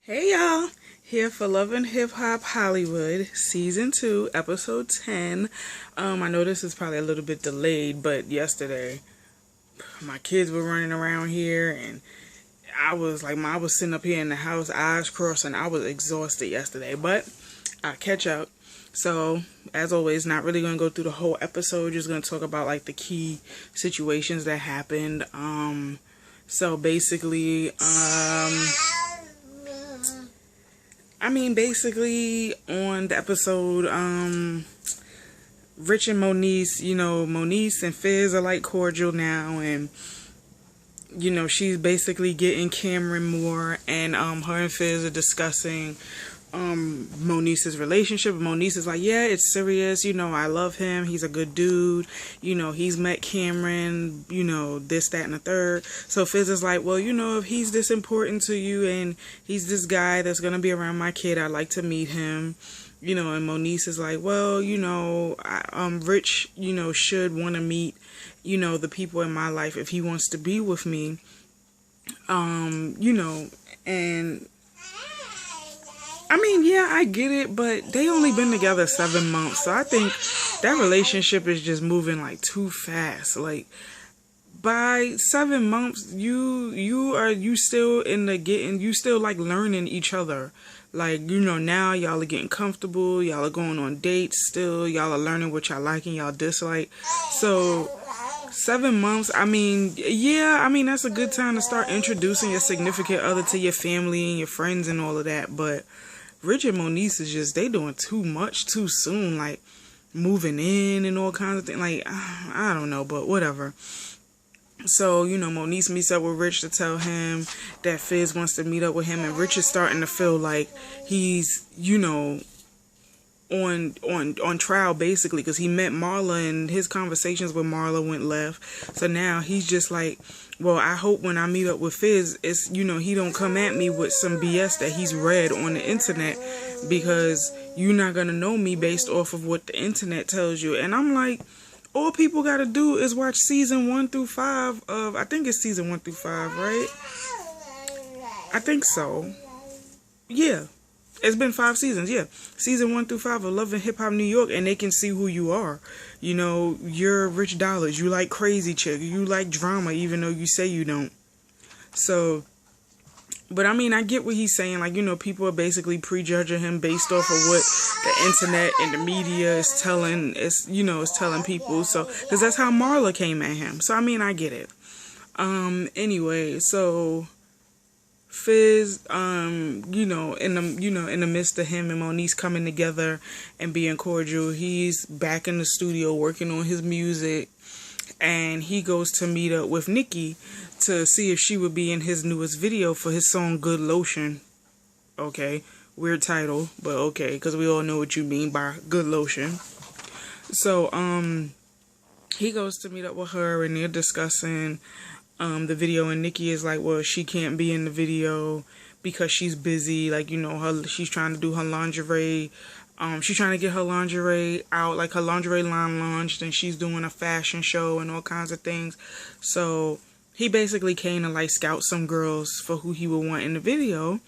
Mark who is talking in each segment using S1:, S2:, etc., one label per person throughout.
S1: Hey y'all, here for Love and Hip Hop Hollywood, Season 2, Episode 10. I know this is probably a little bit delayed, but yesterday, my kids were running around here, and I was sitting up here in the house, eyes crossed, and I was exhausted yesterday, but I'll catch up. So, as always, not really going to go through the whole episode, just going to talk about, the key situations that happened. So basically, basically on the episode, Rich and Moniece, Moniece and Fizz are cordial now, and she's basically getting Cameron more, and her and Fizz are discussing Moniece's relationship. Moniece is like, yeah, it's serious, I love him, he's a good dude, he's met Cameron, this, that, and the third. So Fizz is like, well, if he's this important to you and he's this guy that's gonna be around my kid, I'd like to meet him. And Moniece is like, well, Rich, should want to meet, the people in my life if he wants to be with me. And yeah, I get it, but they only been together 7 months, so I think that relationship is just moving too fast. By 7 months, you still learning each other. Now y'all are getting comfortable, y'all are going on dates still, y'all are learning what y'all like and y'all dislike. So 7 months, that's a good time to start introducing your significant other to your family and your friends and all of that, but Rich and Moniece is just, they doing too much too soon, moving in and all kinds of things. I don't know, but whatever. So, Moniece meets up with Rich to tell him that Fizz wants to meet up with him, and Rich is starting to feel like he's, on trial basically, because he met Marla and his conversations with Marla went left. So now he's just like, well, I hope when I meet up with Fizz, it's, he don't come at me with some BS that he's read on the internet, because you're not going to know me based off of what the internet tells you. And I'm like, all people got to do is watch season 1 through 5 of, I think it's season 1 through 5, right? I think so. Yeah. It's been 5 seasons, yeah. Season 1 through 5 of Love and Hip Hop New York, and they can see who you are. You're Rich Dollaz. You like crazy chick. You like drama, even though you say you don't. So, but I get what he's saying. People are basically prejudging him based off of what the internet and the media is telling. Is telling people. So, because that's how Marla came at him. So, I get it. Anyway, so Fizz, in the midst of him and Moniece coming together and being cordial, he's back in the studio working on his music, and he goes to meet up with Nicki to see if she would be in his newest video for his song Good Lotion. Okay, weird title, but okay, because we all know what you mean by good lotion. So, he goes to meet up with her, and they're discussing the video, and Nicki is like, well, she can't be in the video because she's busy, she's trying to do her lingerie, she's trying to get her lingerie out, her lingerie line launched, and she's doing a fashion show and all kinds of things. So he basically came to scout some girls for who he would want in the video,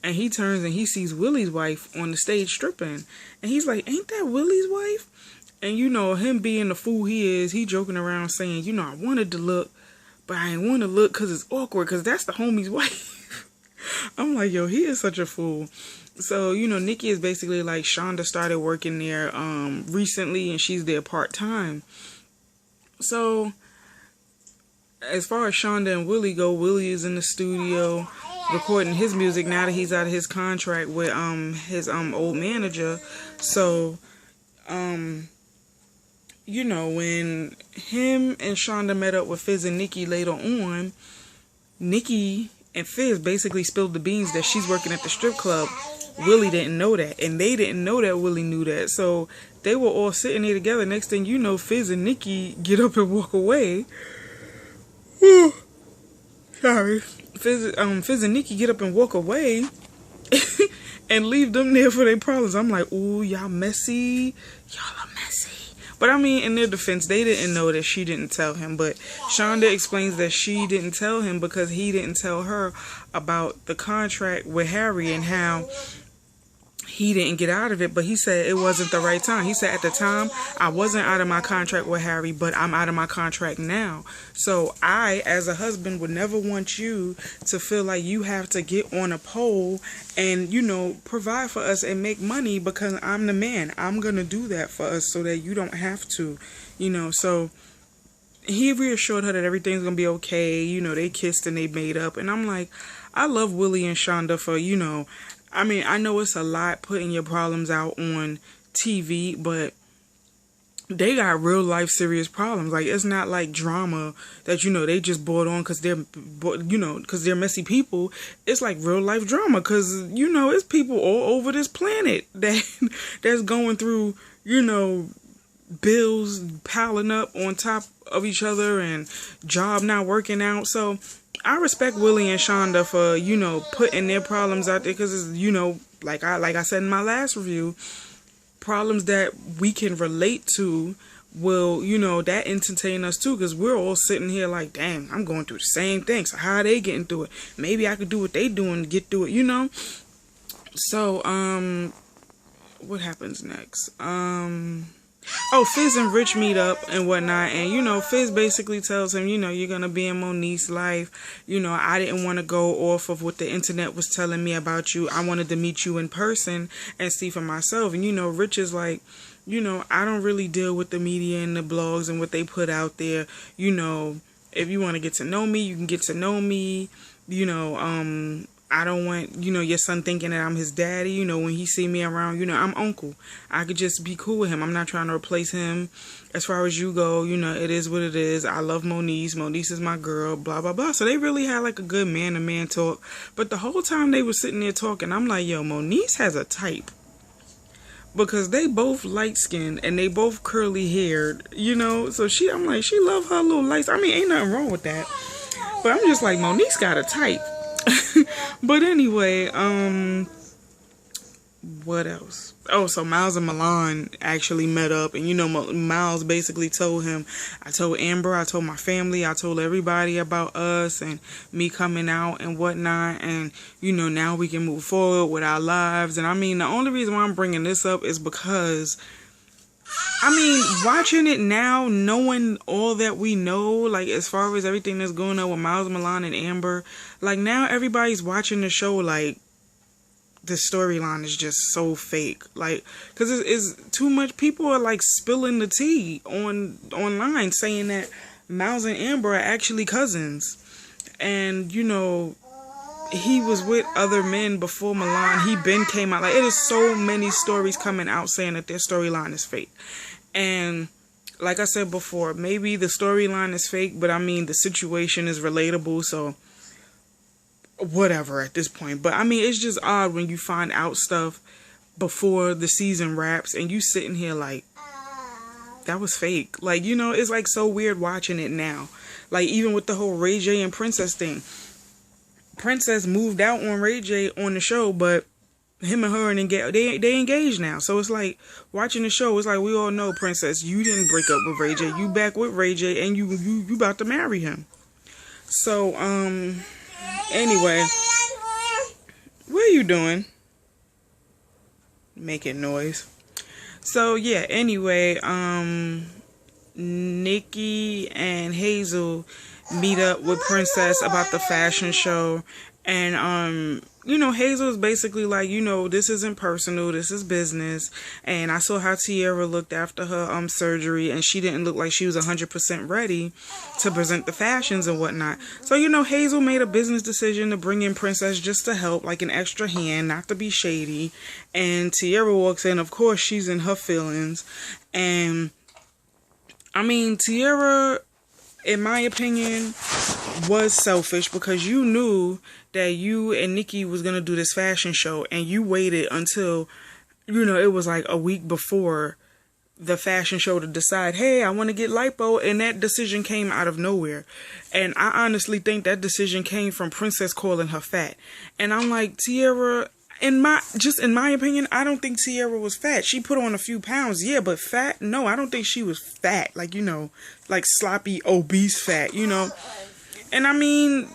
S1: and he turns and he sees Willie's wife on the stage stripping, and he's like, ain't that Willie's wife? And him being the fool he is, he joking around saying, I wanted to look, but I ain't want to look because it's awkward, because that's the homie's wife. I'm like, yo, he is such a fool. So, Nicki is basically Shonda started working there recently, and she's there part-time. So, as far as Shonda and Willie go, Willie is in the studio recording his music now that he's out of his contract with his old manager. So, when him and Shonda met up with Fizz and Nicki later on, Nicki and Fizz basically spilled the beans that she's working at the strip club. Willie didn't know that, and they didn't know that Willie knew that. So they were all sitting there together. Next thing you know, Fizz and Nicki get up and walk away. Sorry. Fizz and Nicki get up and walk away and leave them there for their problems. I'm like, ooh, y'all messy. Y'all are messy. But I mean, in their defense, they didn't know that she didn't tell him. But Shonda explains that she didn't tell him because he didn't tell her about the contract with Harry and how he didn't get out of it, but he said it wasn't the right time. He said at the time, I wasn't out of my contract with Harry, but I'm out of my contract now. So I, as a husband, would never want you to feel like you have to get on a pole and, you know, provide for us and make money because I'm the man. I'm going to do that for us so that you don't have to, you know. So he reassured her that everything's going to be okay. You know, they kissed and they made up. And I'm like, I love Willie and Shonda for, you know, I mean, I know it's a lot putting your problems out on TV, but they got real life serious problems. Like, it's not like drama that, you know, they just brought on because they're, you know, because they're messy people. It's like real life drama because, you know, it's people all over this planet that's going through, you know, bills piling up on top of each other and job not working out. So I respect Willie and Shonda for, you know, putting their problems out there because it's, you know, like I said in my last review, problems that we can relate to will, you know, that entertain us too because we're all sitting here like, dang, I'm going through the same thing. So how are they getting through it? Maybe I could do what they doing to get through it, you know? So, what happens next? Fizz and Rich meet up and whatnot, and, you know, Fizz basically tells him, you know, you're gonna be in Monique's life. You know, I didn't want to go off of what the internet was telling me about you. I wanted to meet you in person and see for myself. And, you know, Rich is like, you know, I don't really deal with the media and the blogs and what they put out there. You know, if you want to get to know me, you can get to know me. You know, I don't want, you know, your son thinking that I'm his daddy. You know, when he see me around, you know, I'm uncle. I could just be cool with him. I'm not trying to replace him. As far as you go, you know, it is what it is. I love Moniece. Moniece is my girl, blah, blah, blah. So they really had like a good man-to-man talk. But the whole time they were sitting there talking, I'm like, yo, Moniece has a type. Because they both light-skinned and they both curly-haired, you know. So I'm like, she love her little lights. I mean, ain't nothing wrong with that. But I'm just like, Moniece got a type. But anyway, what else? Oh, so Miles and Milan actually met up, and, you know, Miles basically told him, I told Amber, I told my family, I told everybody about us and me coming out and whatnot, and, you know, now we can move forward with our lives. And I mean, the only reason why I'm bringing this up is because, I mean, watching it now, knowing all that we know, like, as far as everything that's going on with Miles, Milan, and Amber, like, now everybody's watching the show, like, the storyline is just so fake. Like, because it's too much. People are, like, spilling the tea online, saying that Miles and Amber are actually cousins. And, you know, he was with other men before Milan. He been came out. Like, it is so many stories coming out saying that their storyline is fake. And like I said before, maybe the storyline is fake, but I mean, the situation is relatable, so whatever at this point. But I mean, it's just odd when you find out stuff before the season wraps and you sitting here like, that was fake. Like, you know, it's like so weird watching it now. Like, even with the whole Ray J and Princess thing. Princess moved out on Ray J on the show, but him and her and they engaged now. So it's like watching the show, it's like we all know, Princess, you didn't break up with Ray J. You back with Ray J and you about to marry him. So anyway, what are you doing? Making noise. So yeah, anyway, Nikki and Hazel meet up with Princess about the fashion show, and you know, Hazel is basically like, you know, this isn't personal, this is business. And I saw how Tierra looked after her surgery, and she didn't look like she was 100% ready to present the fashions and whatnot. So, you know, Hazel made a business decision to bring in Princess just to help, like an extra hand, not to be shady. And Tierra walks in, of course, she's in her feelings. And I mean, Tierra, in my opinion, was selfish because you knew that you and Nikki was going to do this fashion show, and you waited until, you know, it was like a week before the fashion show to decide, hey, I want to get lipo, and that decision came out of nowhere. And I honestly think that decision came from Princess calling her fat. And I'm like, Tierra, in my opinion, I don't think Tierra was fat. She put on a few pounds, yeah, but fat? No, I don't think she was fat. Like, you know, like sloppy, obese fat, you know. And I mean,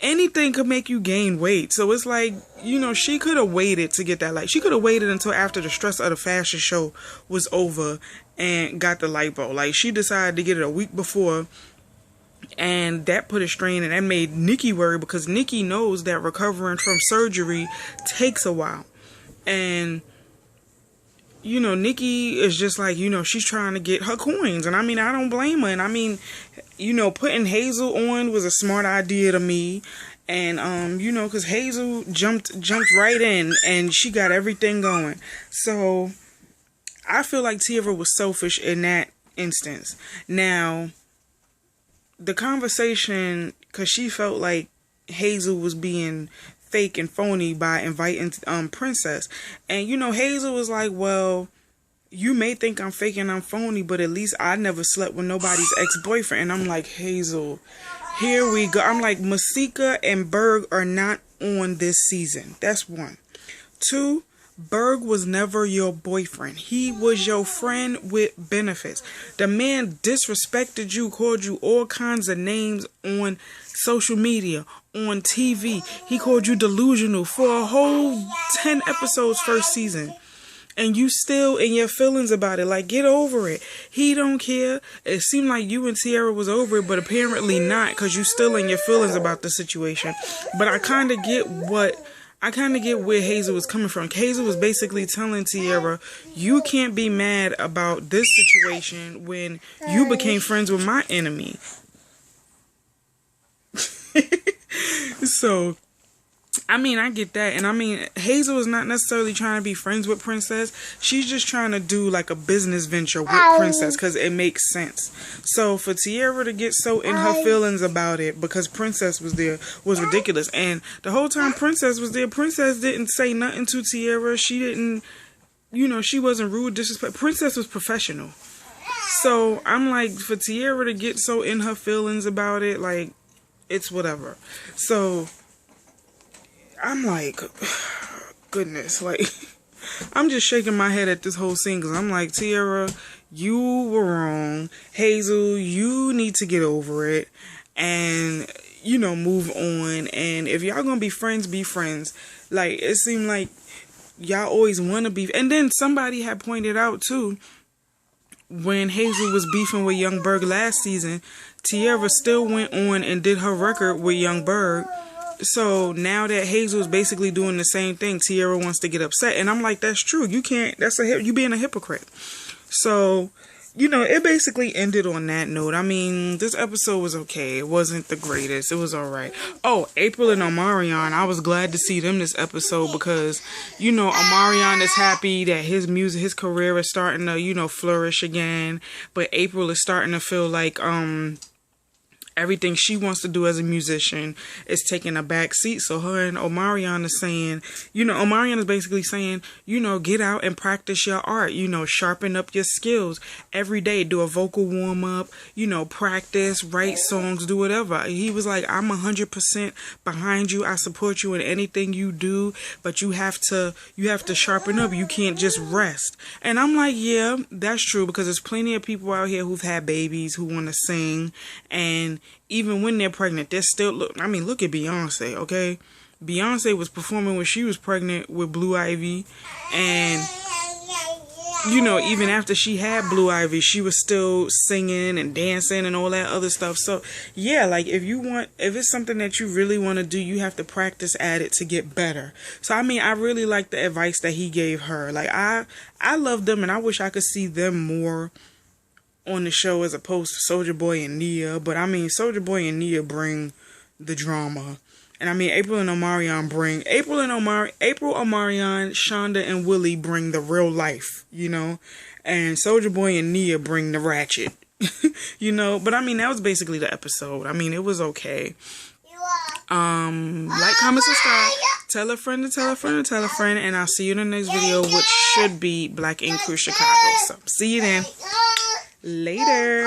S1: anything could make you gain weight. So it's like, you know, she could have waited to get that light. She could have waited until after the stress of the fashion show was over and got the lipo. Like, she decided to get it a week before, and that put a strain, and that made Nikki worry, because Nikki knows that recovering from surgery takes a while. And, you know, Nikki is just like, you know, she's trying to get her coins. And I mean, I don't blame her. And I mean, you know, putting Hazel on was a smart idea to me. And, you know, because Hazel jumped right in, and she got everything going. So I feel like Tierra was selfish in that instance. Now, the conversation, because she felt like Hazel was being fake and phony by inviting Princess. And, you know, Hazel was like, well, you may think I'm fake and I'm phony, but at least I never slept with nobody's ex-boyfriend. And I'm like, Hazel, here we go. I'm like, Masika and Berg are not on this season. That's one. Two, Berg was never your boyfriend. He was your friend with benefits. The man disrespected you, called you all kinds of names on social media, on TV. He called you delusional for a whole 10 episodes first season. And you still in your feelings about it. Like, get over it. He don't care. It seemed like you and Tierra was over it, but apparently not, because you still in your feelings about the situation. But I kind of get where Hazel was coming from. Hazel was basically telling Tierra, you can't be mad about this situation when you became friends with my enemy. So, I mean, I get that. And I mean, Hazel is not necessarily trying to be friends with Princess. She's just trying to do like a business venture with Princess, because it makes sense. So for Tierra to get so in her feelings about it because Princess was there was ridiculous. And the whole time Princess was there, Princess didn't say nothing to Tierra. She didn't, you know, she wasn't rude, disrespectful. Princess was professional. So I'm like, for Tierra to get so in her feelings about it, like, it's whatever. So I'm like, goodness, like, I'm just shaking my head at this whole scene, because I'm like, Tierra, you were wrong. Hazel, you need to get over it and, you know, move on. And if y'all gonna be friends, be friends. Like, it seemed like y'all always want to be. And then somebody had pointed out, too, when Hazel was beefing with Young Berg last season, Tierra still went on and did her record with Young Berg. So now that Hazel is basically doing the same thing, Tierra wants to get upset. And I'm like, that's true. You can't, you being a hypocrite. So, you know, it basically ended on that note. I mean, this episode was okay. It wasn't the greatest. It was all right. Oh, April and Omarion, I was glad to see them this episode, because, you know, Omarion is happy that his music, his career is starting to, you know, flourish again. But April is starting to feel like, everything she wants to do as a musician is taking a back seat. So her and Omarion is saying, you know, Omarion is basically saying, you know, get out and practice your art, you know, sharpen up your skills every day, do a vocal warm up, you know, practice, write songs, do whatever. He was like, I'm 100% behind you. I support you in anything you do, but you have to sharpen up. You can't just rest. And I'm like, yeah, that's true, because there's plenty of people out here who've had babies who want to sing, and even when they're pregnant, they're still, look at Beyonce, okay? Beyonce was performing when she was pregnant with Blue Ivy, and, you know, even after she had Blue Ivy, she was still singing and dancing and all that other stuff. So, yeah, like, if it's something that you really want to do, you have to practice at it to get better. So, I mean, I really like the advice that he gave her. Like, I love them, and I wish I could see them more on the show as opposed to Soulja Boy and Nia. But I mean, Soulja Boy and Nia bring the drama, and I mean, April, Omarion, Shonda and Willie bring the real life, you know, and Soulja Boy and Nia bring the ratchet, you know. But I mean, that was basically the episode. I mean, it was okay. Like, comment, subscribe, tell a friend to tell a friend to tell a friend, and I'll see you in the next video, which should be Black Ink Crew Chicago. So see you then. Later.